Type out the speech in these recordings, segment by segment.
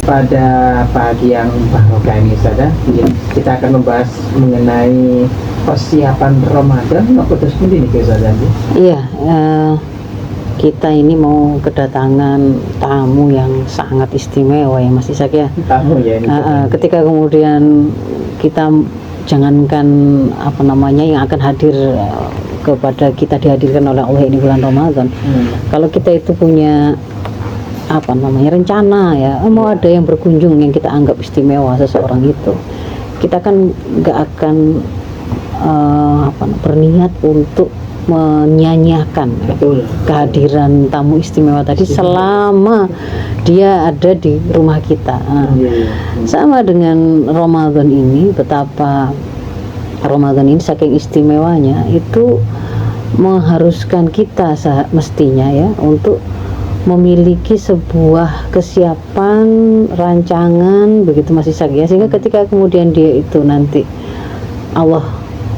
pada pagi yang barokah ini saja kita akan membahas mengenai persiapan Ramadan. Apa terus ini saja? Iya, kita ini mau kedatangan tamu yang sangat istimewa ya Mas Ishak ya. Tamu ya ini. Ketika kemudian kita jangankan yang akan hadir kepada kita dihadirkan oleh Allah ini bulan Ramadan. Kalau kita itu punya rencana ya, mau ada yang berkunjung yang kita anggap istimewa seseorang itu, kita kan nggak akan berniat untuk menyanyiakan kehadiran tamu istimewa tadi selama dia ada di rumah kita. Sama dengan Ramadan ini, betapa Ramadan ini saking istimewanya itu mengharuskan kita mestinya ya untuk memiliki sebuah kesiapan rancangan begitu Mas Ishak ya, sehingga ketika kemudian dia itu nanti Allah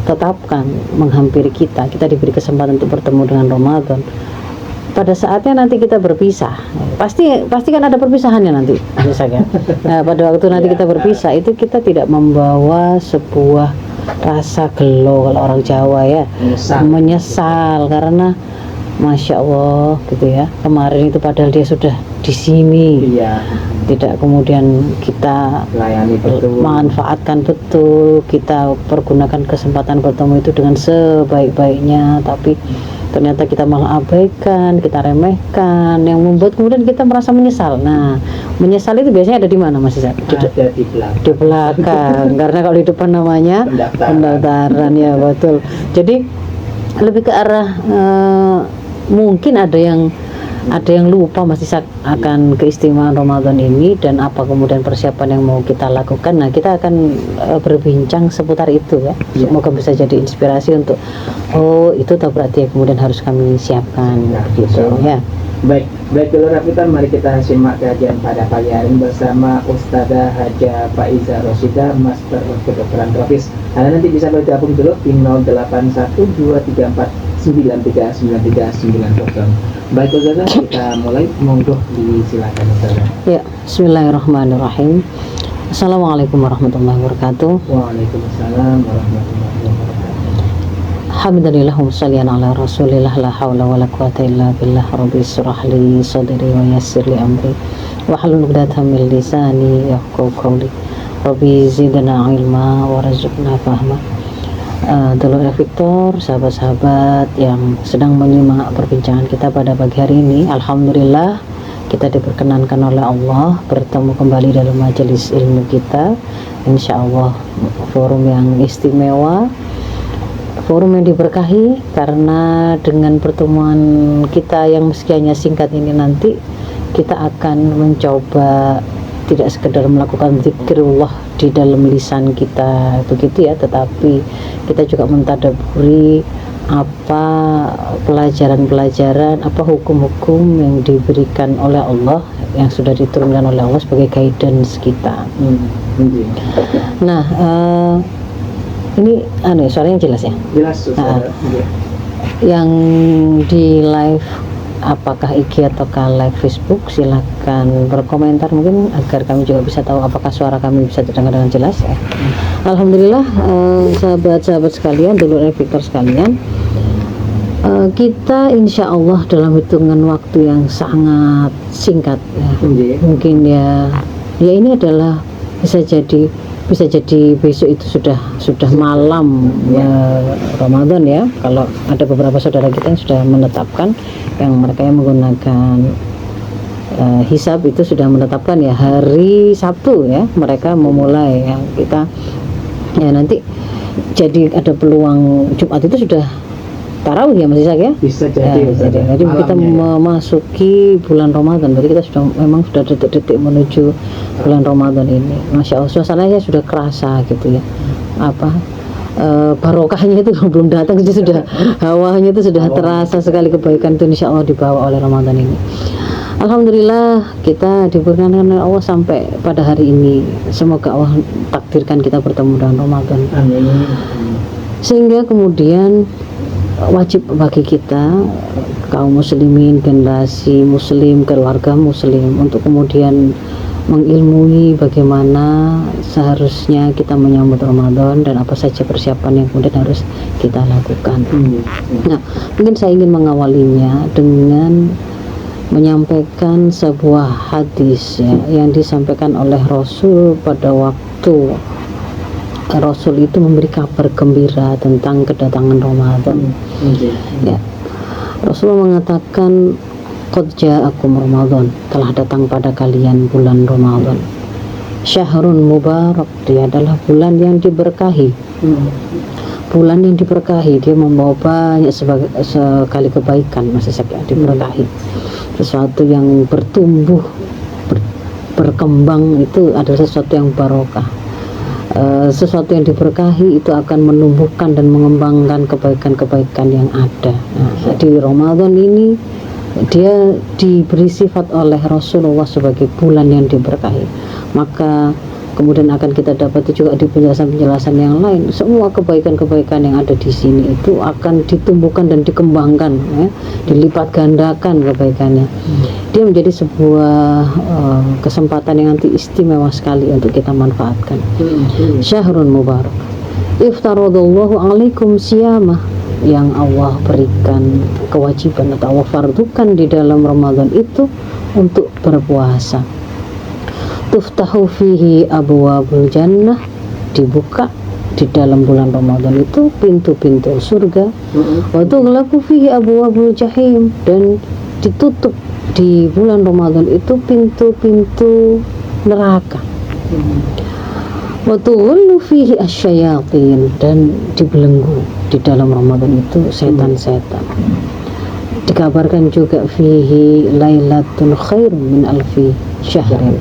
tetapkan menghampiri kita diberi kesempatan untuk bertemu dengan Ramadan, pada saatnya nanti kita berpisah, pasti kan ada perpisahannya nanti Mas Ishak ya. Nah, pada waktu nanti kita berpisah itu kita tidak membawa sebuah rasa gelo, kalau orang Jawa ya, menyesal karena Masya Allah gitu ya, kemarin itu padahal dia sudah di sini, tidak kemudian kita layani betul, manfaatkan betul, kita pergunakan kesempatan bertemu itu dengan sebaik-baiknya, tapi ternyata kita malah abaikan, kita remehkan, yang membuat kemudian kita merasa menyesal. Nah, menyesal itu biasanya ada di mana Mas Ishak? Ada di belakang. Karena kalau di depan namanya pendaftaran ya, betul. Jadi lebih ke arah mungkin ada yang lupa Mas Ishak akan keistimewaan Ramadan ini dan apa kemudian persiapan yang mau kita lakukan. Nah, kita akan berbincang seputar itu ya. Semoga bisa jadi inspirasi untuk itu tak berarti ya kemudian harus kami siapkan gitu ya. Baik dulu Rafitan, mari kita simak kajian pada pagi hari bersama Ustazah Haja Faiza Rosyida, Master Kedokteran Tropis. Anda nanti bisa bergabung dulu di 081234939390. Baik Ustazah, kita mulai, monggo disilakan Ustazah. Ya, bismillahirrahmanirrahim. Assalamualaikum warahmatullahi wabarakatuh. Waalaikumsalam warahmatullahi wabarakatuh. Alhamdulillah wa sholli ala rasulillah, la haula wala quwata illa billah. Rabbi shrah li sadri wa yassir li amri wa hlul 'uqdatam min lisani yafqahu qawli. Rabbi zidna ilma warzuqna fahma. Dulur Victor, sahabat-sahabat yang sedang menyimak perbincangan kita pada pagi hari ini, alhamdulillah kita diperkenankan oleh Allah bertemu kembali dalam majelis ilmu kita. Insyaallah forum yang istimewa, forum yang diberkahi, karena dengan pertemuan kita yang meskinya singkat ini nanti kita akan mencoba tidak sekedar melakukan zikrullah di dalam lisan kita begitu ya, tetapi kita juga mentadaburi apa pelajaran-pelajaran, apa hukum-hukum yang diberikan oleh Allah, yang sudah diturunkan oleh Allah sebagai guidance kita. Nah, ini suaranya jelas ya? Jelas yang di live apakah IG ataukah live Facebook, silakan berkomentar mungkin agar kami juga bisa tahu apakah suara kami bisa terdengar dengan jelas ya. Alhamdulillah, sahabat-sahabat sekalian, dulur Victor sekalian, kita insya Allah dalam hitungan waktu yang sangat singkat ya. Mungkin ya ini adalah bisa jadi besok itu sudah malam Ramadan ya. Kalau ada beberapa saudara kita yang sudah menetapkan, yang mereka yang menggunakan hisab itu sudah menetapkan ya hari Sabtu ya mereka memulai ya. Kita ya nanti jadi ada peluang Jumat itu sudah tarawih ya Mas Ishak ya? Bisa jadi jadi kita memasuki bulan Ramadan, berarti kita memang sudah detik-detik menuju bulan Ramadan ini. Masya Allah, suasananya sudah kerasa gitu ya, barokahnya itu belum datang saja sudah, hawanya itu sudah terasa sekali, kebaikan itu insya Allah dibawa oleh Ramadan ini. Alhamdulillah kita diberkahi oleh Allah sampai pada hari ini. Semoga Allah takdirkan kita bertemu dengan Ramadan. Amin. Sehingga kemudian wajib bagi kita kaum muslimin, generasi muslim, keluarga muslim untuk kemudian mengilmui bagaimana seharusnya kita menyambut Ramadan dan apa saja persiapan yang kemudian harus kita lakukan. Nah, mungkin saya ingin mengawalinya dengan menyampaikan sebuah hadis ya, yang disampaikan oleh Rasul pada waktu Rasul itu memberi kabar gembira tentang kedatangan Ramadan. Ya, Rasulullah mengatakan, qad ja'akum Ramadan, telah datang pada kalian bulan Ramadan. Syahrun mubarak, dia adalah bulan yang diberkahi. Bulan yang diberkahi, dia membawa banyak sekali kebaikan, masih diberkahi. Sesuatu yang bertumbuh, berkembang itu adalah sesuatu yang barokah. Sesuatu yang diberkahi itu akan menumbuhkan dan mengembangkan kebaikan-kebaikan yang ada. Nah, di Ramadan ini dia diberi sifat oleh Rasulullah sebagai bulan yang diberkahi. Maka kemudian akan kita dapati juga di penjelasan-penjelasan yang lain, semua kebaikan-kebaikan yang ada di sini itu akan ditumbuhkan dan dikembangkan, ya, dilipat gandakan kebaikannya. Dia menjadi sebuah kesempatan yang nanti istimewa sekali untuk kita manfaatkan. Syahrun mubarak, iftaradallahu alaikum siyamah, yang Allah berikan kewajiban atau Allah fardukan di dalam Ramadan itu untuk berpuasa. Tuftahu fihi abwabul jannah, dibuka di dalam bulan Ramadan itu pintu-pintu surga. Wa tughlaqu fihi abwabul jahim, dan ditutup di bulan Ramadan itu pintu-pintu neraka. Wa tughullu fihi asyayatin, dan dibelenggu di dalam Ramadan itu setan-setan. Dikabarkan juga fihi lailatul khair min alfi syahrin,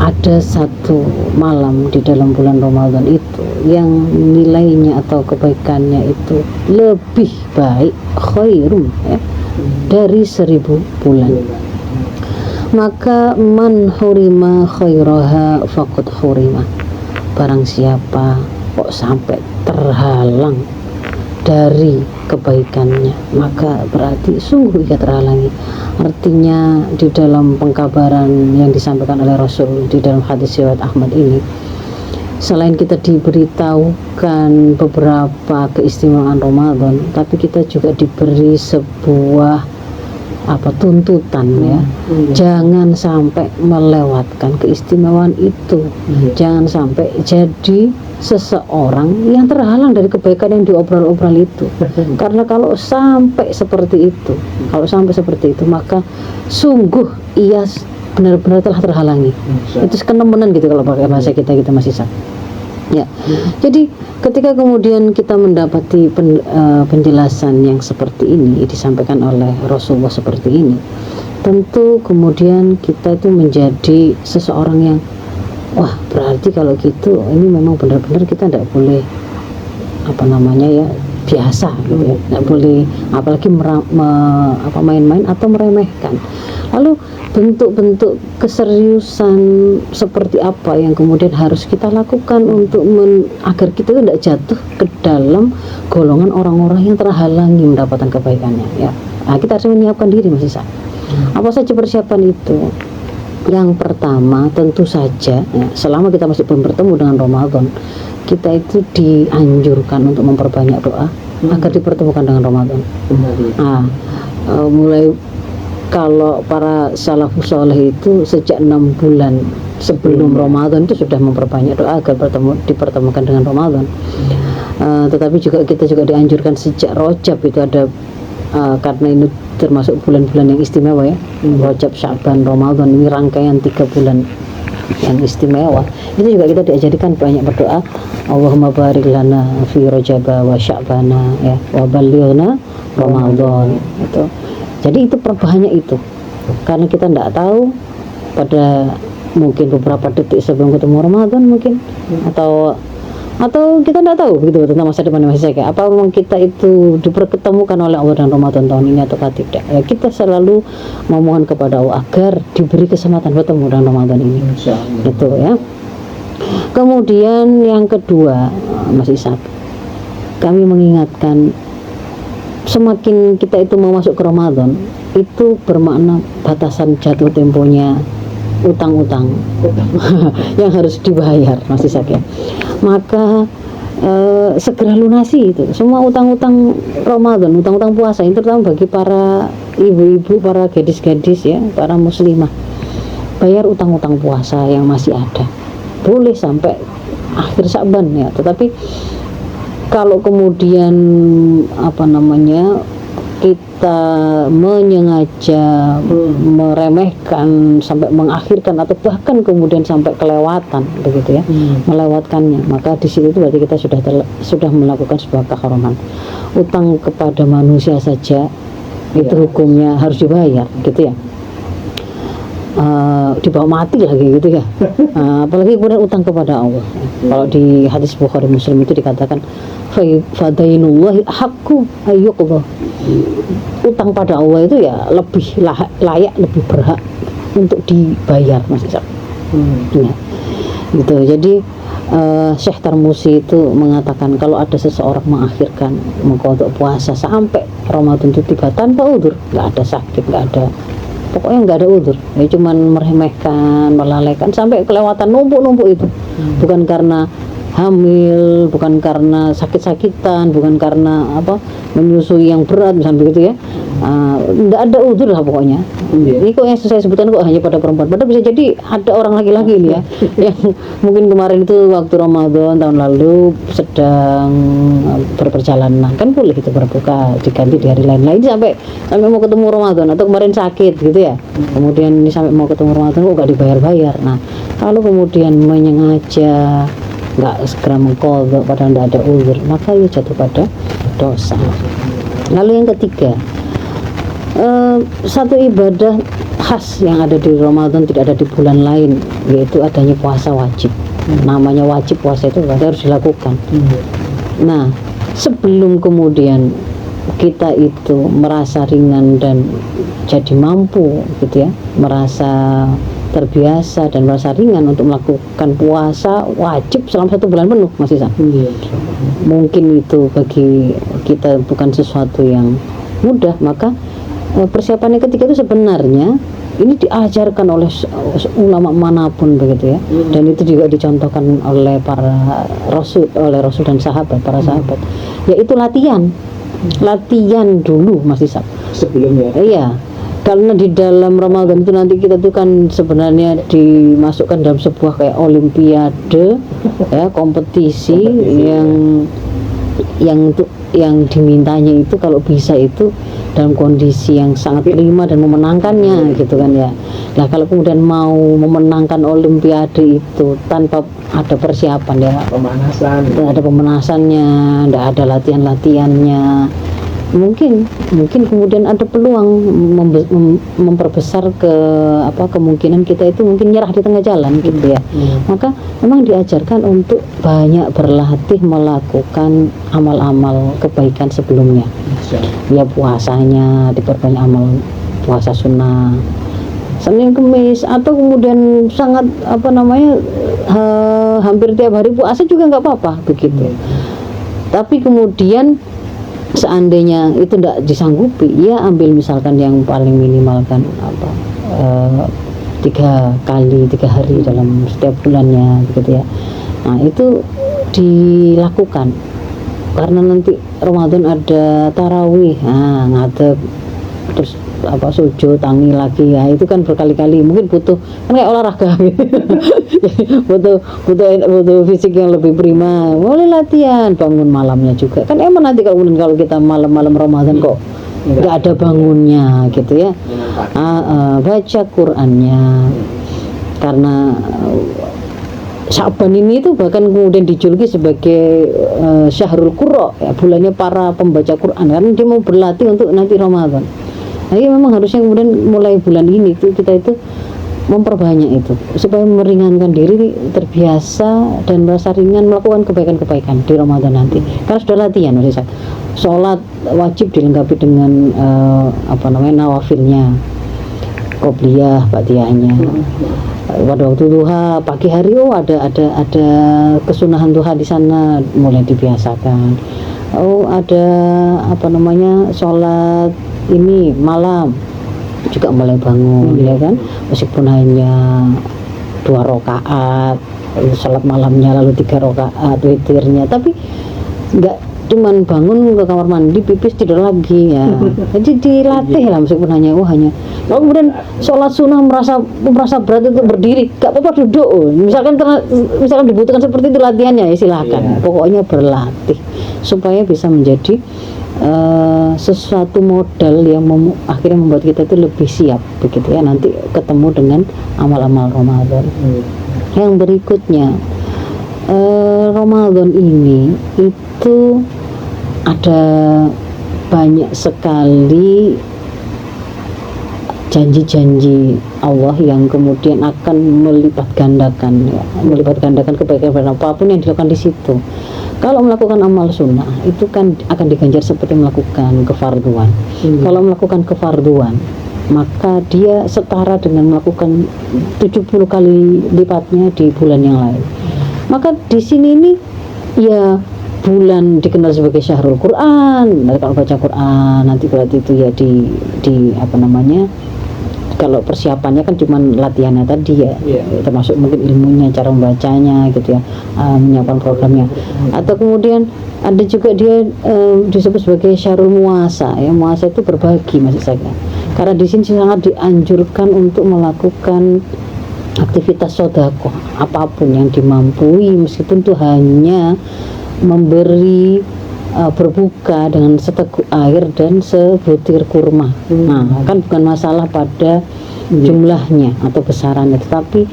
ada satu malam di dalam bulan Ramadan itu yang nilainya atau kebaikannya itu lebih baik, khairum, ya, dari 1000 bulan. Maka man hurima khairaha faqad hurima, barang siapa kok sampai terhalang dari kebaikannya, maka berarti sungguh ia terhalangi. Artinya di dalam pengkabaran yang disampaikan oleh Rasul di dalam hadis riwayat Ahmad ini, selain kita diberitahukan beberapa keistimewaan Ramadan, tapi kita juga diberi sebuah tuntutan, ya. Jangan sampai melewatkan keistimewaan itu. Jangan sampai jadi seseorang yang terhalang dari kebaikan yang diobral-obral itu. Karena kalau sampai seperti itu, maka sungguh ia benar-benar telah terhalangi. Itu kenemenan gitu kalau pakai bahasa kita masih sah. Ya. Jadi ketika kemudian kita mendapati penjelasan yang seperti ini disampaikan oleh Rasulullah seperti ini, tentu kemudian kita itu menjadi seseorang yang, wah, berarti kalau gitu ini memang benar-benar kita tidak boleh biasa gitu ya, tidak boleh apalagi main-main atau meremehkan. Lalu bentuk-bentuk keseriusan seperti apa yang kemudian harus kita lakukan untuk agar kita tidak jatuh ke dalam golongan orang-orang yang terhalangi mendapatkan kebaikannya, ya. Nah, kita harus menyiapkan diri, Mas Isa. Apa saja persiapan itu? Yang pertama tentu saja, ya, selama kita masih belum bertemu dengan Ramadan, kita itu dianjurkan untuk memperbanyak doa agar dipertemukan dengan Ramadan. Mulai kalau para salafus saleh itu sejak 6 bulan sebelum Ramadan itu sudah memperbanyak doa agar dipertemukan dengan Ramadan. Tetapi kita juga dianjurkan sejak Rajab itu ada, karena ini termasuk bulan-bulan yang istimewa, ya. Rajab, Sya'ban, Ramadan, ini rangkaian 3 bulan yang istimewa. Itu juga kita diajarkan banyak berdoa, Allahumma barik lana fi Rajaba wa Sya'bana, ya, wa ballighna Ramadan. Itu. Jadi itu perbanyak itu, karena kita tidak tahu pada mungkin beberapa detik sebelum ketemu Ramadan mungkin, atau kita tidak tahu begitu tentang masa depan masih saya. Apa memang kita itu dipertemukan oleh Allah dan Ramadan tahun ini atau tidak? Ya, kita selalu memohon kepada Allah agar diberi kesempatan bertemu dengan Ramadan ini. Itu, ya. Kemudian yang kedua, Mas Ishak, kami mengingatkan, semakin kita itu mau masuk ke Ramadan, itu bermakna batasan jatuh temponya utang-utang yang harus dibayar Mas Ishak ya. Maka segera lunasi itu semua utang-utang Ramadan, utang-utang puasa ini, terutama bagi para ibu-ibu, para gadis-gadis ya, para muslimah. Bayar utang-utang puasa yang masih ada. Boleh sampai akhir Sya'ban ya, tetapi kalau kemudian kita menyengaja meremehkan sampai mengakhirkan atau bahkan kemudian sampai kelewatan begitu ya, melewatkannya, maka di situ berarti kita sudah melakukan sebuah keharuman. Utang kepada manusia saja itu hukumnya harus dibayar gitu ya. Dibawa mati lagi gitu ya. Apalagi kemudian utang kepada Allah. Kalau di hadis Bukhari Muslim itu dikatakan fadainullahi haqqu ayyuqdha. Utang pada Allah itu ya lebih layak, lebih berhak untuk dibayar Mas Ishak. Ya. Gitu. Jadi Syekh Tarmusi itu mengatakan kalau ada seseorang mengakhirkan mengqadha puasa sampai Ramadan itu tiba tanpa udzur, nggak ada sakit, nggak ada, pokoknya nggak ada udzur, ya cuman meremehkan, melalaikan sampai kelewatan, numpuk itu, bukan karena hamil, bukan karena sakit-sakitan, bukan karena menyusui yang berat misalnya begitu ya, nggak ada udzur lah pokoknya. Ini kok yang saya sebutkan kok hanya pada perempuan, padahal bisa jadi ada orang laki-laki ini ya yang mungkin kemarin itu waktu Ramadan tahun lalu sedang berperjalanan, kan boleh itu berbuka diganti di hari lain sampai mau ketemu Ramadan, atau kemarin sakit gitu ya, kemudian ini sampai mau ketemu Ramadan kok nggak dibayar-bayar. Nah, kalau kemudian menyengaja nggak segera mengqadha padahal tidak ada uzur, maka ia jatuh pada dosa. Lalu yang ketiga, satu ibadah khas yang ada di Ramadan tidak ada di bulan lain, yaitu adanya puasa wajib. Namanya wajib puasa itu berarti harus dilakukan. Nah, sebelum kemudian kita itu merasa ringan dan jadi mampu gitu ya, merasa terbiasa dan merasa ringan untuk melakukan puasa wajib selama 1 bulan penuh, Mas Ishak. Mungkin itu bagi kita bukan sesuatu yang mudah, maka persiapannya ketika itu sebenarnya ini diajarkan oleh ulama manapun begitu ya, dan itu juga dicontohkan oleh para rasul, dan sahabat, para sahabat, yaitu latihan dulu Mas Ishak sebelumnya. Iya, karena di dalam Ramadan itu nanti kita tuh kan sebenarnya dimasukkan dalam sebuah kayak olimpiade ya, kompetisi yang dimintanya itu kalau bisa itu dalam kondisi yang sangat prima dan memenangkannya gitu kan ya. Nah, kalau kemudian mau memenangkan olimpiade itu tanpa ada persiapan ya, tidak ada pemanasannya, tidak ada latihannya, mungkin kemudian ada peluang memperbesar kemungkinan kita itu mungkin nyerah di tengah jalan gitu ya. Maka memang diajarkan untuk banyak berlatih melakukan amal-amal kebaikan sebelumnya. Ya, puasanya diperbanyak, amal puasa sunnah Senin Kemis, atau kemudian sangat hampir tiap hari puasa juga nggak apa-apa begitu. Tapi kemudian seandainya itu tidak disanggupi, ya ambil misalkan yang paling minimal kan 3 hari dalam setiap bulannya gitu ya. Nah, itu dilakukan karena nanti Ramadan ada tarawih, ngadeg, terus sujud, tangi lagi ya, itu kan berkali-kali, mungkin butuh kan kayak olahraga gitu. butuh fisik yang lebih prima, boleh latihan, bangun malamnya juga kan emang nanti kalau kita malam-malam Ramadan kok nggak ada bangunnya gitu ya, baca Qur'annya, karena Sya'ban ini itu bahkan kemudian dijuluki sebagai Syahrul Qurra ya, bulannya para pembaca Quran, karena dia mau berlatih untuk nanti Ramadan. Nah, memang harusnya kemudian mulai bulan ini itu kita itu memperbanyak itu supaya meringankan diri, terbiasa dan merasa ringan melakukan kebaikan-kebaikan di Ramadan nanti. Karena sudah latihan, maksudnya sholat wajib dilengkapi dengan nawafilnya, qobliyah, ba'diyahnya. Pada waktu duha pagi hari ada kesunahan duha di sana mulai dibiasakan. Ada sholat ini malam, juga mulai bangun, ya kan, meskipun hanya 2 rakaat, salat malamnya lalu 3 rakaat witirnya, tapi nggak cuman bangun ke kamar mandi pipis tidur lagi ya. Jadi dilatih lah, meskipun hanya kalau kemudian sholat sunnah merasa berat untuk berdiri, gak apa-apa duduk. Misalkan dibutuhkan seperti itu latihannya, ya silahkan. Pokoknya berlatih supaya bisa menjadi sesuatu modal yang akhirnya membuat kita itu lebih siap begitu ya, nanti ketemu dengan amal-amal Ramadan. Yang berikutnya, Ramadan ini itu ada banyak sekali janji-janji Allah yang kemudian akan melipat gandakan kebaikan apapun yang dilakukan di situ. Kalau melakukan amal sunnah itu kan akan diganjar seperti melakukan kefarduan. Kalau melakukan kefarduan, maka dia setara dengan melakukan 70 kali lipatnya di bulan yang lain. Maka di sini ini ya bulan dikenal sebagai Syahrul Quran. Nanti kalau baca Quran nanti berarti itu ya di apa namanya, kalau persiapannya kan cuma latihannya tadi ya, termasuk mungkin ilmunya, cara membacanya gitu ya, menyiapkan programnya. Atau kemudian ada juga dia disebut sebagai Syahrul Muasa ya. Muasa itu berbagi maksud saya, karena di sini sangat dianjurkan untuk melakukan aktivitas sedekah apapun yang dimampui, meskipun itu hanya memberi berbuka dengan seteguk air dan sebutir kurma. Nah, kan bukan masalah pada jumlahnya atau besarannya, tetapi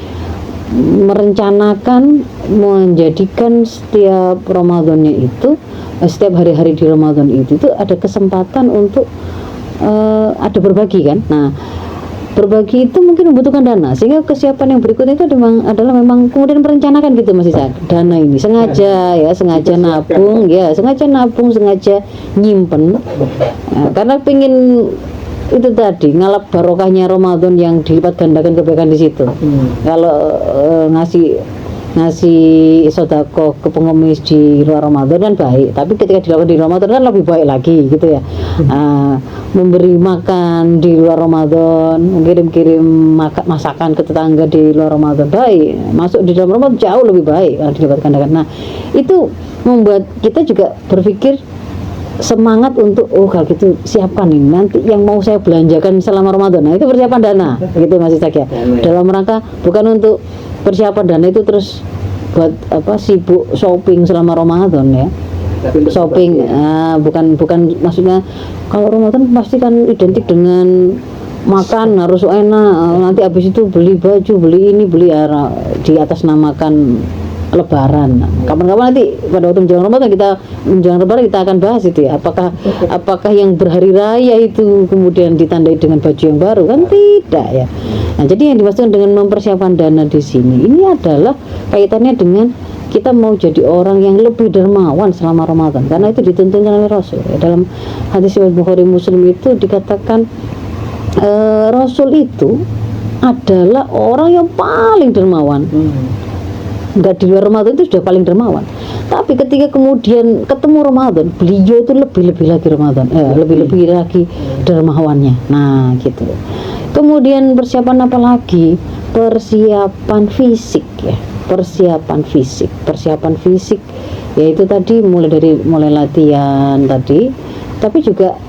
merencanakan menjadikan setiap Ramadannya itu, setiap hari-hari di Ramadan itu ada kesempatan untuk ada berbagi kan. Nah, berbagi itu mungkin membutuhkan dana, sehingga kesiapan yang berikutnya itu adalah memang kemudian merencanakan gitu Mas Isa. Dana ini sengaja nabung, sengaja nyimpen, karena pengen itu tadi ngalap barokahnya Ramadan yang dilipat gandakan kebaikan di situ. Kalau ngasih sedekah ke pengemis di luar Ramadan kan baik, tapi ketika dilakukan di Ramadan kan lebih baik lagi gitu ya. Memberi makan di luar Ramadan, kirim masakan ke tetangga di luar Ramadan baik, masuk di dalam Ramadan jauh lebih baik kalau dilipat gandakan. Nah, itu membuat kita juga berpikir semangat untuk kalau gitu siapkan ini nanti yang mau saya belanjakan selama Ramadan. Nah, itu persiapan dana gitu Mas Ishak ya. Dalam rangka bukan untuk persiapan dana itu terus buat sibuk shopping selama Ramadan ya. Shopping bukan maksudnya, kalau Ramadan pasti kan identik dengan makan harus enak, nanti habis itu beli baju, beli ini, beli di atas namakan Lebaran. Kapan-kapan nanti pada waktu menjelang Lebaran kita akan bahas itu ya, apakah yang berhari raya itu kemudian ditandai dengan baju yang baru, kan tidak ya. Nah, jadi yang dimaksudkan dengan mempersiapkan dana di sini ini adalah kaitannya dengan kita mau jadi orang yang lebih dermawan selama Ramadan, karena itu ditentukan oleh Rasul ya. Dalam hadis Bukhari Muslim itu dikatakan Rasul itu adalah orang yang paling dermawan. Enggak, di luar Ramadan itu sudah paling dermawan, tapi ketika kemudian ketemu Ramadan, beliau itu lebih lagi Ramadan, lebih lagi dermawannya. Nah gitu. Kemudian persiapan apa lagi? Persiapan fisik ya, persiapan fisik yaitu tadi mulai latihan tadi, tapi juga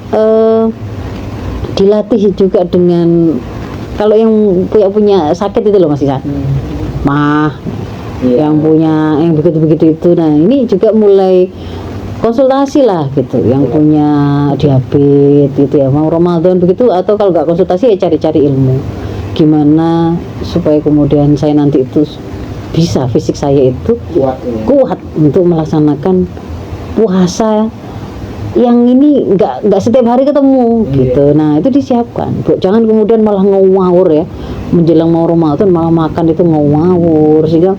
dilatih juga dengan, kalau yang punya sakit itu loh Mas Isan, yang begitu itu. Nah, ini juga mulai konsultasi lah gitu, yang punya diabetes gitu ya, mau Ramadan begitu, atau kalau nggak konsultasi ya cari-cari ilmu gimana supaya kemudian saya nanti itu bisa, fisik saya itu kuat untuk melaksanakan puasa yang ini nggak setiap hari ketemu gitu. Nah, itu disiapkan, jangan kemudian malah ngawur ya, menjelang mau Ramadan malah makan itu ngawur, sehingga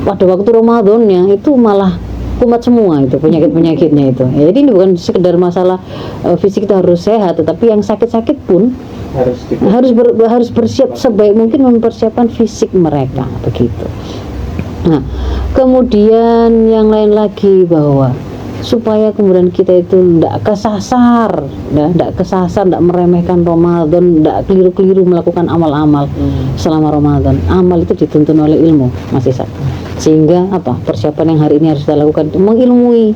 pada waktu Ramadannya itu malah kumat semua itu penyakitnya itu. Ya, jadi ini bukan sekedar masalah fisik kita harus sehat, tetapi yang sakit-sakit pun harus bersiap sebaik mungkin mempersiapkan fisik mereka begitu. Nah, kemudian yang lain lagi bahwa supaya kemudian kita itu tidak kesasar, tidak meremehkan Ramadan, tidak keliru-keliru melakukan amal-amal selama Ramadan. Amal itu dituntun oleh ilmu, Mas Isa. Sehingga apa? Persiapan yang hari ini harus kita lakukan itu mengilmui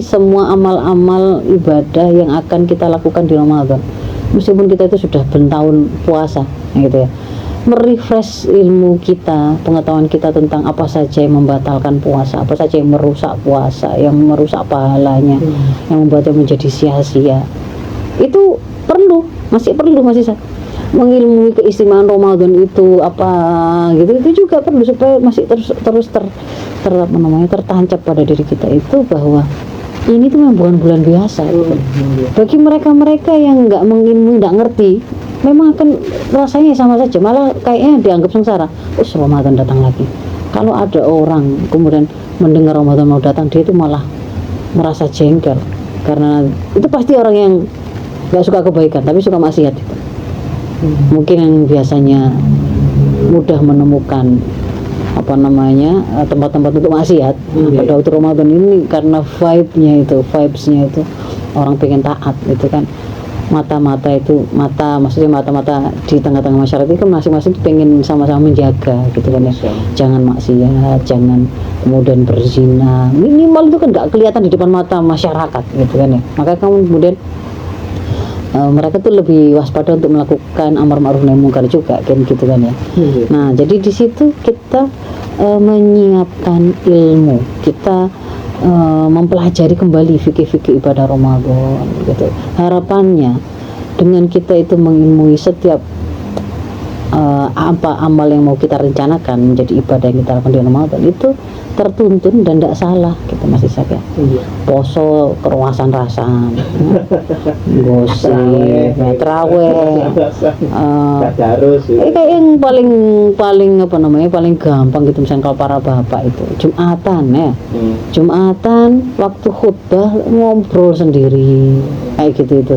semua amal-amal ibadah yang akan kita lakukan di Ramadan. Meskipun kita itu sudah bertahun puasa, gitu ya. Merefresh ilmu kita, pengetahuan kita tentang apa saja yang membatalkan puasa, apa saja yang merusak puasa, yang merusak pahalanya, yang membuatnya menjadi sia-sia. Itu masih perlu mengilmui keistimewaan Ramadan itu apa gitu, itu juga perlu supaya masih terus tertancap pada diri kita itu bahwa ini tuh memang bukan bulan biasa gitu. Bagi mereka yang nggak mengilmui, nggak ngerti, memang akan rasanya sama saja, malah kayaknya dianggap sengsara. Ramadan datang lagi. Kalau ada orang kemudian mendengar Ramadan mau datang, dia itu malah merasa jengkel, karena itu pasti orang yang nggak suka kebaikan tapi suka maksiat. Mungkin yang biasanya mudah menemukan tempat-tempat untuk maksiat pada waktu Ramadan ini, karena vibesnya itu orang pengen taat gitu kan. Mata-mata di tengah-tengah masyarakat itu kan masing-masing pengen sama-sama menjaga gitu kan ya. Jangan maksiat, jangan kemudian berzina, minimal itu kan nggak kelihatan di depan mata masyarakat gitu kan ya. Maka kemudian mereka tuh lebih waspada untuk melakukan amar ma'ruf nahi munkar juga kan gitu kan ya. Nah, jadi di situ kita menyiapkan ilmu, kita mempelajari kembali fikih-fikih ibadah Ramadan gitu. Harapannya dengan kita itu mengilmui setiap apa amal yang mau kita rencanakan menjadi ibadah yang kita lakukan di Ramadan itu tertuntun dan tidak salah gitu, Mas Ishak ya. Poso keruasan-rasan, gosip, traweh, kayak yang paling gampang gitu, misalnya kalau para bapak itu Jumatan ya, Jumatan waktu khutbah ngobrol sendiri kayak gitu itu.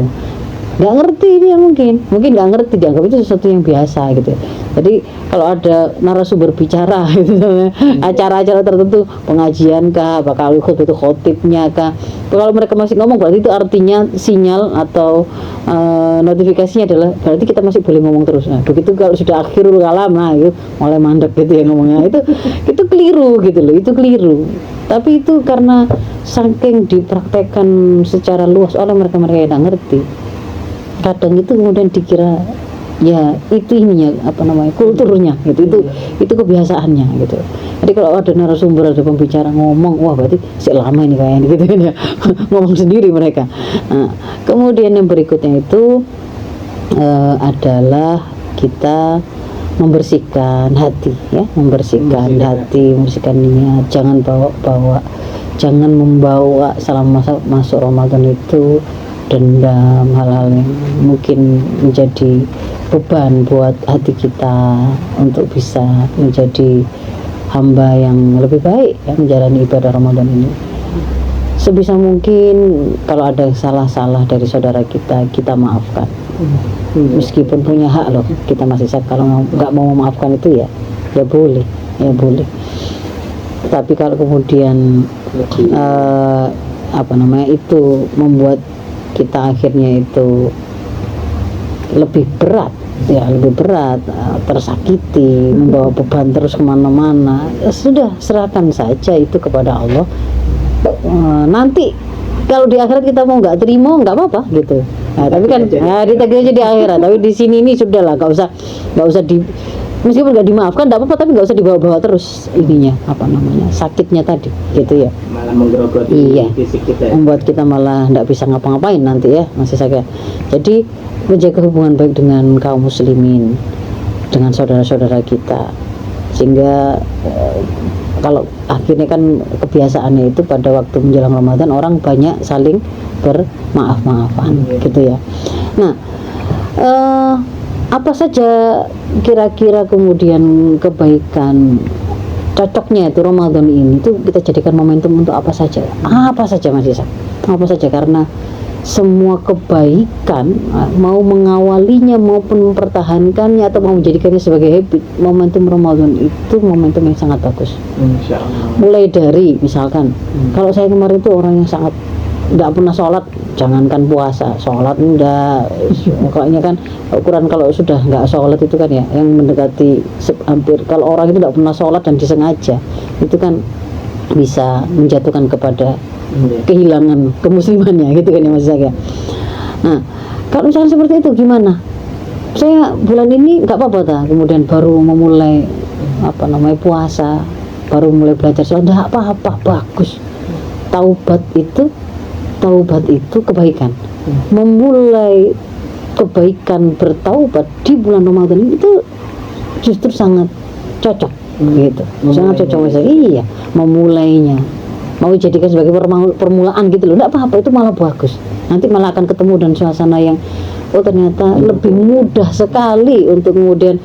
Nggak ngerti dia, mungkin nggak ngerti, dianggap itu sesuatu yang biasa gitu. Jadi kalau ada narasumber bicara gitu, acara-acara tertentu, pengajian kah, bakal khutbah itu khotibnya kah, kalau mereka masih ngomong berarti itu artinya sinyal atau notifikasinya adalah berarti kita masih boleh ngomong terus. Nah, begitu kalau sudah akhirul kalam, nah itu mulai mandek gitu ya ngomongnya, itu keliru gitu loh, itu keliru. Tapi itu karena saking dipraktekkan secara luas oleh mereka yang nggak ngerti. Kadang itu kemudian dikira ya itu ininya kulturnya gitu, itu kebiasaannya gitu. Jadi kalau ada narasumber, ada pembicara ngomong, wah berarti lama ini kayaknya gitu kan ya. Ngomong sendiri mereka. Nah, kemudian yang berikutnya itu adalah kita membersihkan hati ya, membersihkan niat, jangan membawa selama masuk Ramadan itu dendam, hal-hal yang mungkin menjadi beban buat hati kita untuk bisa menjadi hamba yang lebih baik ya, menjalani ibadah Ramadan ini. Sebisa mungkin kalau ada salah-salah dari saudara kita maafkan. Meskipun punya hak loh, kita masih kalau nggak mau memaafkan itu ya boleh. Tapi kalau kemudian itu membuat kita akhirnya itu lebih berat, tersakiti, membawa beban terus kemana-mana, sudah serahkan saja itu kepada Allah. Nanti kalau di akhirat kita mau nggak terima, nggak apa-apa gitu. Nah, tapi kan ditagih aja di akhirat. Tapi di sini ini sudahlah, nggak usah meskipun nggak dimaafkan nggak apa-apa, tapi nggak usah dibawa-bawa terus ininya sakitnya tadi gitu ya, malah menggerogoti fisik kita, membuat kita malah nggak bisa ngapa-ngapain nanti ya, masih sakit. Jadi menjaga hubungan baik dengan kaum muslimin, dengan saudara-saudara kita, sehingga kalau akhirnya kan kebiasaannya itu pada waktu menjelang Ramadan orang banyak saling bermaaf-maafan gitu ya. Nah, apa saja kira-kira kemudian kebaikan cocoknya itu Ramadan ini itu kita jadikan momentum untuk apa saja Mas Isa? Apa saja, karena semua kebaikan, mau mengawalinya maupun mempertahankannya atau mau menjadikannya sebagai habit, momentum Ramadan itu momentum yang sangat bagus. Insya Allah. Mulai dari misalkan kalau saya kemarin itu orang yang sangat nggak pernah sholat, jangankan puasa, sholat enggak, pokoknya kan ukuran kalau sudah nggak sholat itu kan ya yang mendekati hampir, kalau orang itu nggak pernah sholat dan disengaja itu kan bisa menjatuhkan kepada kehilangan kemuslimannya gitu kan ya Mas Zak ya. Nah kalau misalnya seperti itu gimana, saya bulan ini nggak apa-apa ta, kemudian baru memulai puasa, baru mulai belajar sholat, nggak apa-apa, bagus. Taubat itu kebaikan. Memulai kebaikan bertaubat di bulan Ramadan itu justru sangat cocok gitu. Sangat cocok Mas. Iya, memulainya mau jadikan sebagai permulaan gitu loh. Enggak apa-apa, itu malah bagus. Nanti malah akan ketemu dan suasana yang ternyata lebih mudah sekali untuk kemudian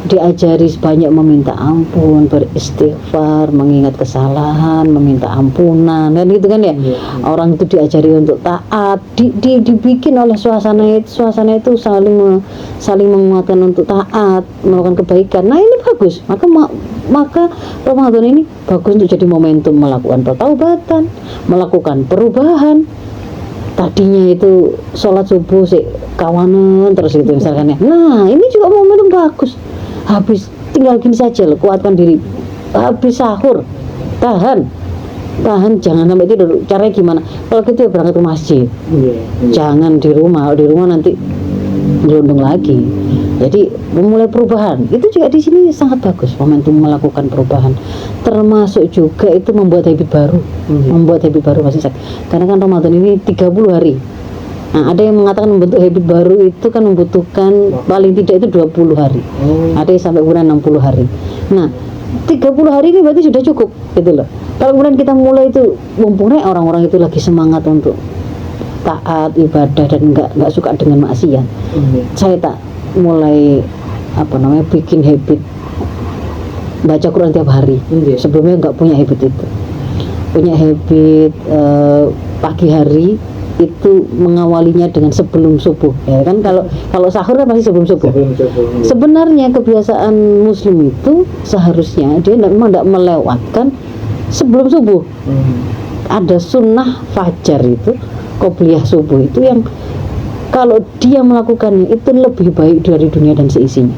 diajari sebanyak meminta ampun, beristighfar, mengingat kesalahan, meminta ampunan, kan gitu kan ya. Orang itu diajari untuk taat, dibikin oleh suasana itu saling menguatkan untuk taat, melakukan kebaikan. Nah ini bagus. Maka Ramadan ini bagus untuk jadi momentum melakukan pertaubatan, melakukan perubahan. Tadinya itu sholat subuh sih kawanan terus gitu misalkan ya. Nah ini juga momentum bagus. Habis tinggal gini saja loh, kuatkan diri. Habis sahur tahan jangan sampai tidur. Caranya gimana? Kalau gitu ya berangkat ke masjid. Jangan di rumah. Kalau di rumah nanti gelondong lagi. Jadi memulai perubahan itu juga di sini sangat bagus, momentum melakukan perubahan, termasuk juga itu membuat habit baru, Mas Isak. Karena kan Ramadan ini 30 hari. Nah, ada yang mengatakan membentuk habit baru itu kan membutuhkan paling tidak itu 20 hari. Ada yang sampai kemudian 60 hari. Nah, 30 hari ini berarti sudah cukup gitu loh. Kalau kemudian kita mulai itu mumpungnya orang-orang itu lagi semangat untuk taat ibadah dan enggak suka dengan maksiat. Saya tak mulai bikin habit baca Quran tiap hari. Sebelumnya nggak punya habit itu. Punya habit pagi hari itu mengawalinya dengan sebelum subuh. Ya kan kalau sahur kan pasti sebelum subuh. Sebenarnya kebiasaan muslim itu seharusnya dia memang tidak melewatkan sebelum subuh. Ada sunnah fajar itu, qobliyah subuh itu yang kalau dia melakukannya itu lebih baik dari dunia dan seisinya.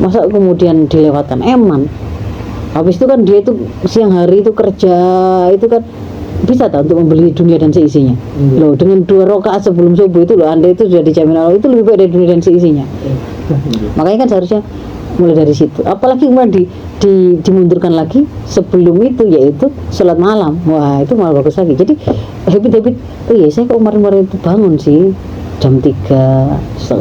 Masa kemudian dilewatkan eman. Habis itu kan dia itu siang hari itu kerja itu kan bisa tak untuk membeli dunia dan seisinya. Loh dengan 2 rakaat sebelum subuh itu loh Anda itu sudah dijamin Allah itu lebih baik dari dunia dan seisinya. Makanya kan seharusnya mulai dari situ. Apalagi kemudian dimundurkan lagi sebelum itu yaitu sholat malam. Wah itu malah bagus lagi. Jadi habit saya kok kemarin itu bangun sih jam 3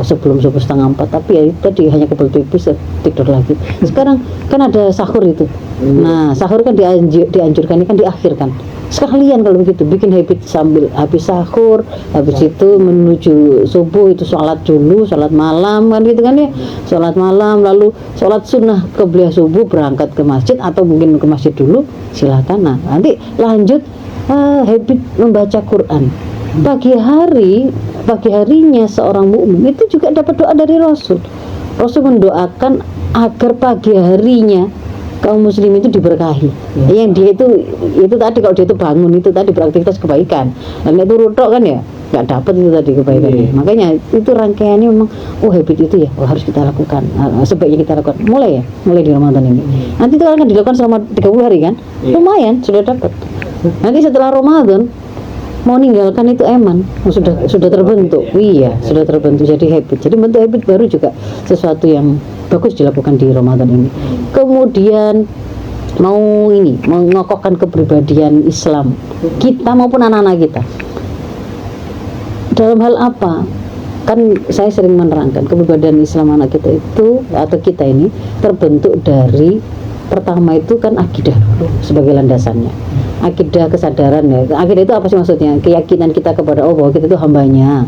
sebelum subuh 3:30, tapi ya itu tadi hanya kebelet tipis tidur lagi. Sekarang kan ada sahur itu. Nah sahur kan dianjurkan kan diakhirkan. Sekalian kalau begitu bikin habit sambil habis sahur, habis itu menuju subuh itu sholat dulu, sholat malam kan gitu kan ya, sholat malam lalu sholat sunnah qobliyah subuh berangkat ke masjid atau mungkin ke masjid dulu silakan. Nah nanti lanjut habit membaca Quran. Pagi harinya seorang mukmin itu juga dapat doa dari Rasul. Rasul mendoakan agar pagi harinya kaum muslim itu diberkahi. Yang dia itu tadi kalau dia itu bangun itu tadi beraktivitas kebaikan. Dan itu rutok kan ya, nggak dapat itu tadi kebaikannya. Makanya itu rangkaiannya memang habit itu ya harus kita lakukan. Sebaiknya kita lakukan mulai di Ramadan ini. Nanti itu akan dilakukan selama 30 hari kan. Lumayan sudah dapat. Nanti setelah Ramadan mau ninggalkan itu eman sudah terbentuk. Sudah terbentuk jadi habit. Jadi bentuk habit baru juga sesuatu yang bagus dilakukan di Ramadan ini. Kemudian mau mengokohkan kepribadian Islam kita maupun anak-anak kita. Dalam hal apa? Kan saya sering menerangkan kepribadian Islam anak kita itu atau kita ini terbentuk dari pertama itu kan akidah dulu sebagai landasannya. Akidah kesadaran ya. Akidah itu apa sih maksudnya? Keyakinan kita kepada Allah bahwa kita itu hambanya.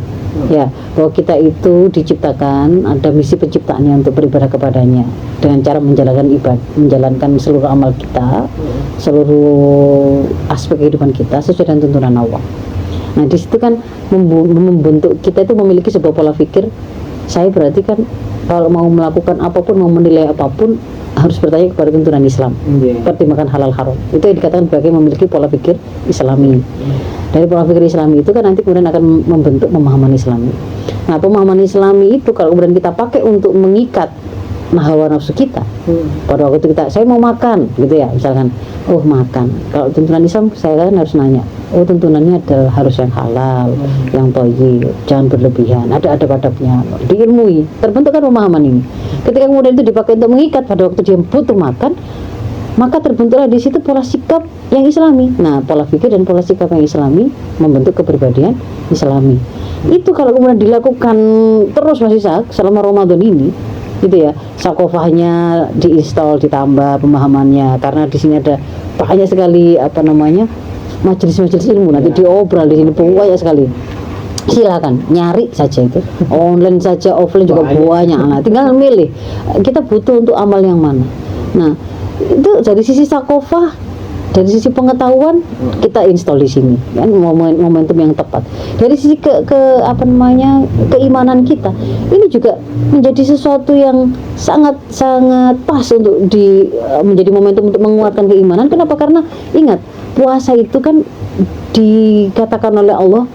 Ya, bahwa kita itu diciptakan, ada misi penciptaannya untuk beribadah kepadanya dengan cara menjalankan seluruh amal kita, seluruh aspek kehidupan kita sesuai dengan tuntunan Allah. Nah di situ kan membentuk kita itu memiliki sebuah pola pikir. Saya berarti kan kalau mau melakukan apapun, mau menilai apapun, harus bertanya kepada tuntunan Islam, pertimbangkan halal haram. Itu yang dikatakan sebagai memiliki pola pikir Islami. Dari pola pikir Islami itu kan nanti kemudian akan membentuk pemahaman Islami. Nah pemahaman Islami itu kalau kemudian kita pakai untuk mengikat hawa nafsu kita, pada waktu itu saya mau makan gitu ya, misalkan oh makan, kalau tuntunan Islam saya kan harus nanya, oh tuntunannya adalah harus yang halal, yang thayyib, jangan berlebihan, ada adab-adabnya, diilmui, terbentuk kan pemahaman ini. Ketika kemudian itu dipakai untuk mengikat pada waktu dia butuh makan, maka terbentuklah di situ pola sikap yang Islami. Nah pola pikir dan pola sikap yang Islami membentuk kepribadian Islami. Itu kalau kemudian dilakukan terus Mas Ishak selama Ramadan ini, gitu ya, sakofahnya diinstal, ditambah pemahamannya, karena di sini ada banyak sekali majelis-majelis ilmu nanti diobrol di sini banyak sekali. Silakan nyari saja itu, online saja, offline juga banyak. Nah tinggal milih kita butuh untuk amal yang mana. Nah itu dari sisi sakofah, dari sisi pengetahuan kita install di sini kan, momentum yang tepat. Dari sisi keimanan kita ini juga menjadi sesuatu yang sangat pas untuk menjadi momentum untuk menguatkan keimanan. Kenapa? Karena ingat, puasa itu kan dikatakan oleh Allah,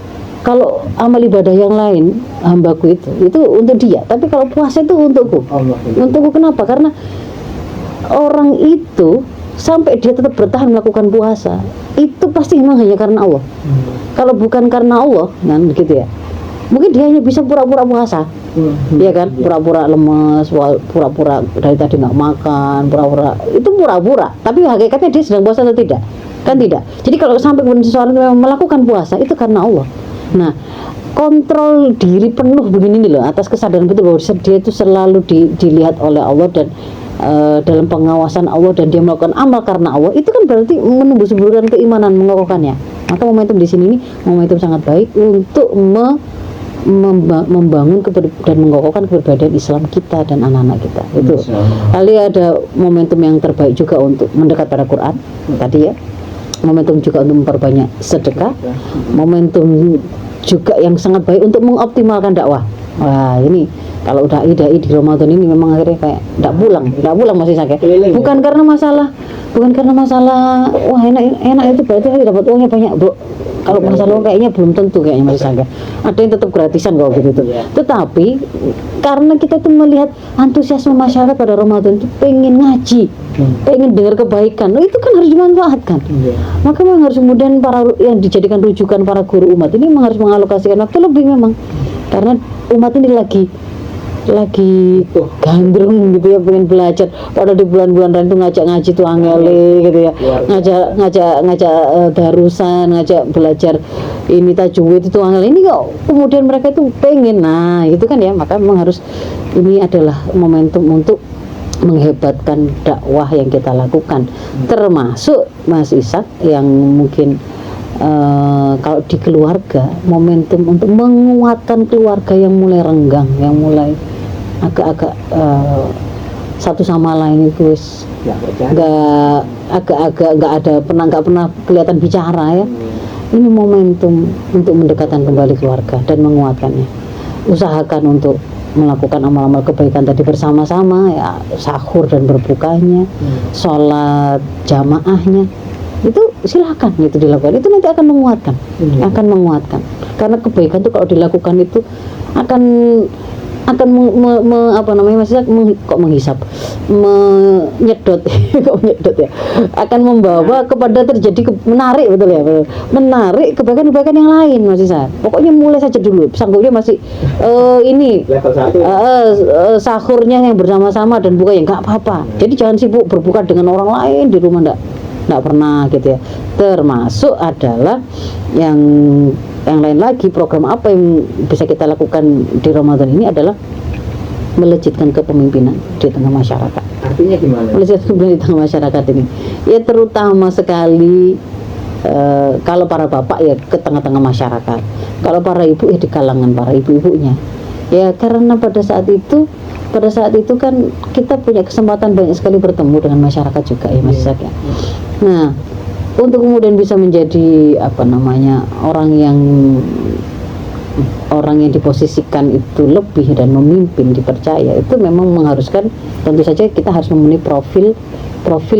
kalau amal ibadah yang lain hambaku itu untuk dia, tapi kalau puasa itu untukku. Untukku kenapa? Karena orang itu sampai dia tetap bertahan melakukan puasa itu pasti memang hanya karena Allah. Kalau bukan karena Allah kan begitu ya, mungkin dia hanya bisa pura-pura puasa, ya kan, pura-pura lemes, pura-pura dari tadi nggak makan, pura-pura, tapi hakikatnya dia sedang puasa atau tidak? Kan tidak. Jadi kalau sampai kemudian seseorang memang melakukan puasa itu karena Allah. Nah kontrol diri penuh begini nih loh, atas kesadaran betul bahwa dia itu selalu dilihat oleh Allah dan dalam pengawasan Allah, dan dia melakukan amal karena Allah, itu kan berarti menumbuh suburkan keimanan, mengokohkannya. Maka momentum di sini momentum sangat baik untuk membangun dan mengokohkan keberadaan Islam kita dan anak-anak kita. Itu kali ada momentum yang terbaik juga untuk mendekat pada Quran tadi ya, momentum juga untuk memperbanyak sedekah, momentum juga yang sangat baik untuk mengoptimalkan dakwah. Wah ini kalau dai di Ramadan ini memang akhirnya kayak tidak pulang masih sakit. Bukan karena masalah wah enak itu berarti hari dapat uangnya banyak, bro. Kalau masalah uang kayaknya belum tentu, kayaknya masih sakit. Ada yang tetap gratisan kalau gitu tuh. Tetapi karena kita tuh melihat antusiasme masyarakat pada Ramadan itu pengen ngaji, pengen dengar kebaikan, itu kan harus dimanfaatkan. Maka memang harus kemudian yang dijadikan rujukan para guru umat ini memang harus mengalokasikan waktu lebih memang, karena umat ini lagi gandrung gitu ya, pengen belajar. Padahal di bulan-bulan Ramadan itu ngajak ngaji tuh angele gitu ya, ngajak darusan, ngajak belajar ini tajwid itu angele. Ini kok kemudian mereka itu pengen, nah itu kan ya. Maka memang harus, ini adalah momentum untuk menghebatkan dakwah yang kita lakukan, termasuk Mas Ishak yang mungkin kalau di keluarga, momentum untuk menguatkan keluarga yang mulai renggang, yang mulai agak-agak satu sama lain itu nggak pernah kelihatan bicara ya. Ini momentum untuk mendekatkan kembali keluarga dan menguatkannya. Usahakan untuk melakukan amal-amal kebaikan tadi bersama-sama ya, sahur dan berbukanya, sholat jamaahnya, itu silakan itu dilakukan. Itu nanti akan menguatkan, karena kebaikan itu kalau dilakukan itu akan menyedot ya, akan membawa kepada terjadi menarik kebaikan-kebaikan yang lain, Mas Isa. Pokoknya mulai saja dulu, sanggupnya masih sahurnya yang bersama-sama dan buka ya nggak apa-apa. Jadi jangan sibuk berbuka dengan orang lain di rumah, nggak pernah gitu ya. Termasuk adalah yang lain lagi, program apa yang bisa kita lakukan di Ramadan ini adalah melejitkan kepemimpinan di tengah masyarakat. Artinya gimana? Melejitkan kepemimpinan di tengah masyarakat ini ya, terutama sekali kalau para bapak ya ke tengah-tengah masyarakat, kalau para ibu ya di kalangan para ibu-ibunya ya, karena pada saat itu kan kita punya kesempatan banyak sekali bertemu dengan masyarakat juga ya Mas Ishak ya. Nah untuk kemudian bisa menjadi orang yang diposisikan itu lebih dan memimpin, dipercaya, itu memang mengharuskan, tentu saja kita harus memenuhi profil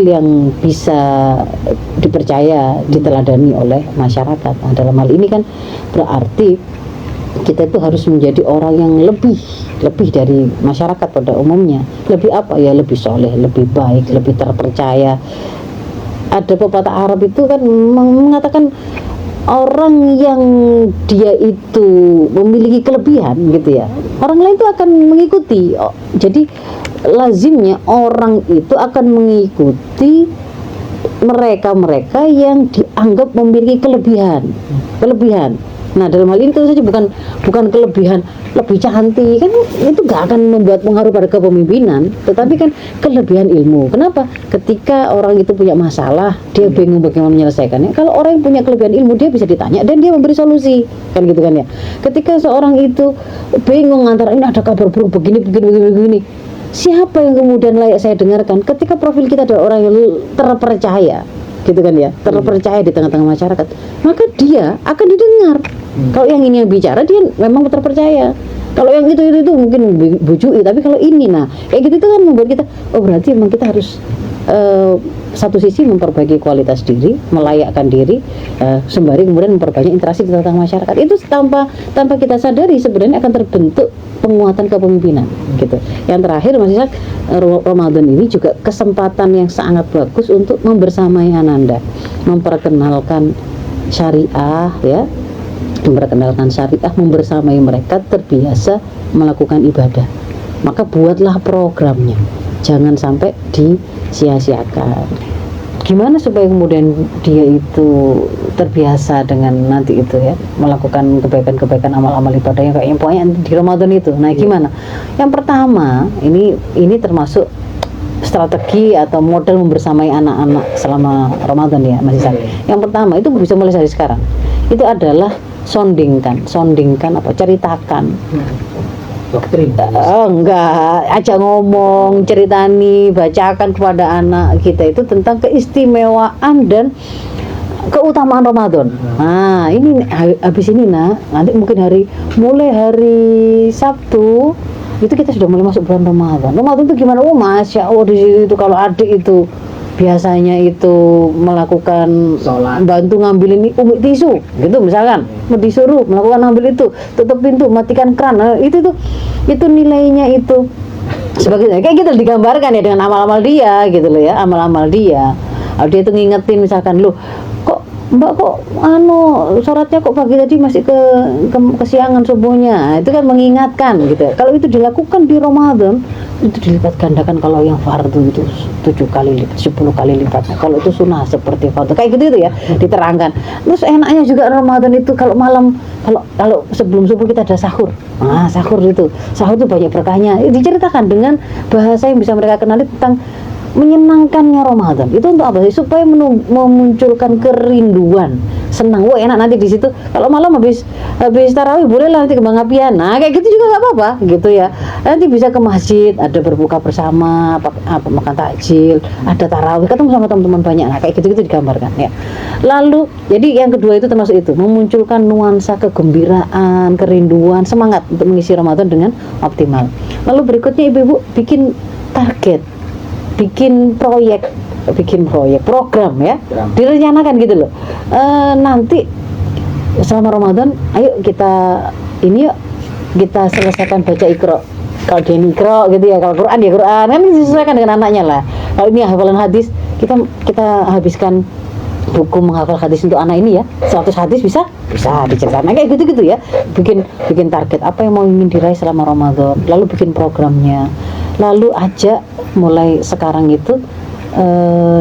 yang bisa dipercaya, diteladani oleh masyarakat. Nah, dalam hal ini kan berarti kita itu harus menjadi orang yang lebih dari masyarakat pada umumnya. Lebih apa ya? Lebih soleh, lebih baik, lebih terpercaya. Ada pepatah Arab itu kan mengatakan orang yang dia itu memiliki kelebihan gitu ya, orang lain itu akan mengikuti. Jadi lazimnya orang itu akan mengikuti mereka yang dianggap memiliki kelebihan. Nah, dalam hal ini tentu saja bukan kelebihan lebih cantik, kan itu gak akan membuat pengaruh pada kepemimpinan, tetapi kan kelebihan ilmu. Kenapa? Ketika orang itu punya masalah, dia bingung bagaimana menyelesaikannya. Kalau orang yang punya kelebihan ilmu, dia bisa ditanya dan dia memberi solusi, kan gitu kan ya. Ketika seorang itu bingung antara ini ada kabar buruk begini, siapa yang kemudian layak saya dengarkan? Ketika profil kita adalah orang yang terpercaya, gitu kan ya, terpercaya di tengah-tengah masyarakat, maka dia akan didengar. Kalau yang ini yang bicara, dia memang terpercaya. Kalau yang itu mungkin bujui, tapi kalau ini, nah kayak gitu itu kan membuat kita, berarti memang kita harus satu sisi memperbaiki kualitas diri, melayakkan diri, sembari kemudian memperbanyak interaksi di tengah masyarakat. Itu tanpa kita sadari sebenarnya akan terbentuk penguatan kepemimpinan gitu. Yang terakhir, Mas Ishak, Ramadan ini juga kesempatan yang sangat bagus untuk membersamai Ananda, memperkenalkan syariah ya, membersamai mereka terbiasa melakukan ibadah. Maka buatlah programnya, jangan sampai disia-siakan. Gimana supaya kemudian dia itu terbiasa dengan nanti itu ya, melakukan kebaikan-kebaikan, amal-amal ibadah yang kayak pokoknya di Ramadan itu. Nah, gimana? Yang pertama, ini termasuk strategi atau model membersamai anak-anak selama Ramadan ya, Mas Ishak. Yang pertama itu bisa mulai dari sekarang. Itu adalah soundingkan apa, ceritakan. Doktrin. Enggak, ajak ngomong, ceritani, bacakan kepada anak kita itu tentang keistimewaan dan keutamaan Ramadan. Nah, ini habis ini nanti mungkin mulai hari Sabtu itu kita sudah mulai masuk bulan Ramadan. Ramadan itu gimana? Masya Allah, di situ kalau adik itu biasanya itu melakukan sholat, bantu ngambil ini tisu gitu misalkan, disuruh melakukan ngambil itu, tutup pintu, matikan kran, itu nilainya itu sebagai kayak gitu digambarkan ya dengan amal-amal dia gitu loh ya, amal-amal dia. Dia itu ngingetin misalkan, loh kok Mbak kok sholatnya kok pagi tadi masih kesiangan subuhnya. Itu kan mengingatkan gitu. Kalau itu dilakukan di Ramadan itu dilipat gandakan. Kalau yang fardu itu 7 kali lipat, 10 kali lipatnya. Kalau itu sunnah seperti fardu kayak gitu ya, diterangkan. Terus enaknya juga Ramadan itu kalau malam, kalau sebelum subuh kita ada sahur. Nah, sahur itu banyak berkahnya. Diceritakan dengan bahasa yang bisa mereka kenali tentang menyenangkannya Ramadan. Itu untuk apa sih? Supaya memunculkan kerinduan, senang. Wah, enak nanti di situ. Kalau malam habis tarawih bolehlah nanti kembang apian. Nah, kayak gitu juga nggak apa-apa, gitu ya. Nanti bisa ke masjid, ada berbuka bersama, makan takjil, ada tarawih, ketemu sama teman-teman banyak. Nah, kayak gitu digambarkan ya. Lalu, jadi yang kedua itu termasuk itu, memunculkan nuansa kegembiraan, kerinduan, semangat untuk mengisi Ramadan dengan optimal. Lalu berikutnya ibu-ibu bikin target, bikin program ya, direncanakan gitu loh. Nanti selama Ramadan, ayo kita selesaikan baca Iqra. Kalau dia Iqra gitu ya, kalau Quran ya Quran, kan disesuaikan dengan anaknya lah. Kalau ini hafalan hadis, kita habiskan buku menghafal hadis untuk anak ini ya, 100 hadis bisa diceritakan kayak gitu ya. Bikin target apa yang mau ingin diraih selama Ramadan, lalu bikin programnya, lalu ajak mulai sekarang itu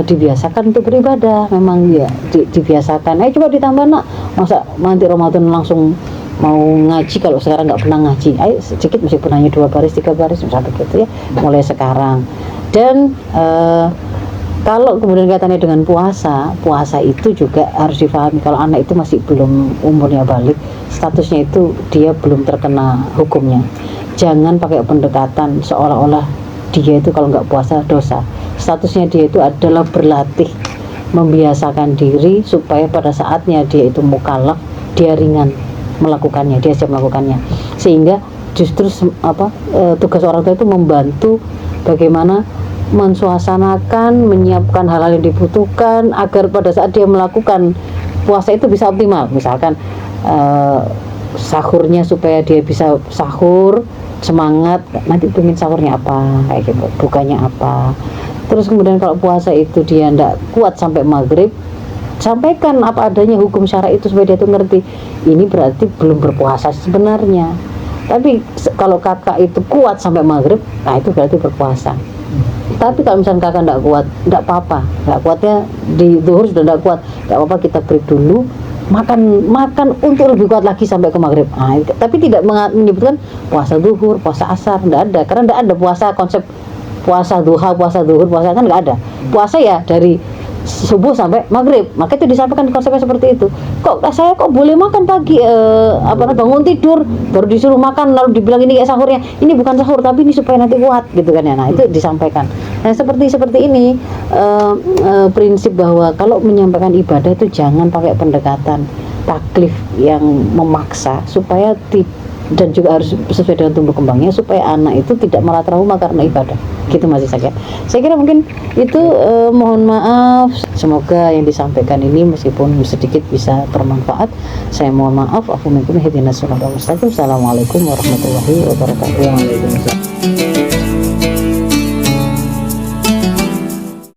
dibiasakan untuk beribadah. Memang ya dibiasakan. Coba ditambah nak, masa nanti Ramadan langsung mau ngaji, kalau sekarang nggak pernah ngaji, ayo sedikit masih pernahnya 2 baris 3 baris misalnya gitu ya, mulai sekarang. Dan kalau kemudian kaitannya dengan puasa itu juga harus difahami. Kalau anak itu masih belum umurnya balik, statusnya itu dia belum terkena hukumnya. Jangan pakai pendekatan seolah-olah dia itu kalau nggak puasa dosa. Statusnya dia itu adalah berlatih membiasakan diri supaya pada saatnya dia itu mukallaf, dia ringan melakukannya, dia siap melakukannya. Sehingga justru tugas orang tua itu membantu bagaimana mensuasanakan, menyiapkan hal-hal yang dibutuhkan agar pada saat dia melakukan puasa itu bisa optimal. Misalkan sahurnya supaya dia bisa sahur semangat, nanti pengen sahurnya apa kayak gitu, bukanya apa. Terus kemudian kalau puasa itu dia ndak kuat sampai maghrib, sampaikan apa adanya hukum syara itu supaya dia tuh ngerti ini berarti belum berpuasa sebenarnya. Tapi kalau kakak itu kuat sampai maghrib, nah itu berarti berpuasa. Tapi kalau misalnya kakak ndak kuat, ndak apa-apa, ndak kuatnya di zuhur sudah ndak kuat, ndak apa-apa, kita break dulu, makan untuk lebih kuat lagi sampai ke maghrib. Nah, tapi tidak menyebutkan puasa zuhur, puasa asar, ndak ada, karena ndak ada puasa konsep puasa duha, puasa zuhur, puasa kan nggak ada. Puasa ya dari subuh sampai maghrib, maka itu disampaikan konsepnya seperti itu. Saya kok boleh makan pagi, bangun tidur baru disuruh makan lalu dibilang ini kayak sahurnya, ini bukan sahur tapi ini supaya nanti kuat gitu kan ya. Nah itu disampaikan. Nah seperti ini prinsip bahwa kalau menyampaikan ibadah itu jangan pakai pendekatan taklif yang memaksa, supaya dan juga harus sesuai dengan tumbuh kembangnya, supaya anak itu tidak malah trauma karena ibadah gitu Mas Ishak ya. Saya kira mungkin itu, mohon maaf, semoga yang disampaikan ini meskipun sedikit bisa bermanfaat. Saya mohon maaf. Assalamualaikum warahmatullahi wabarakatuh. Waalaikumsalam.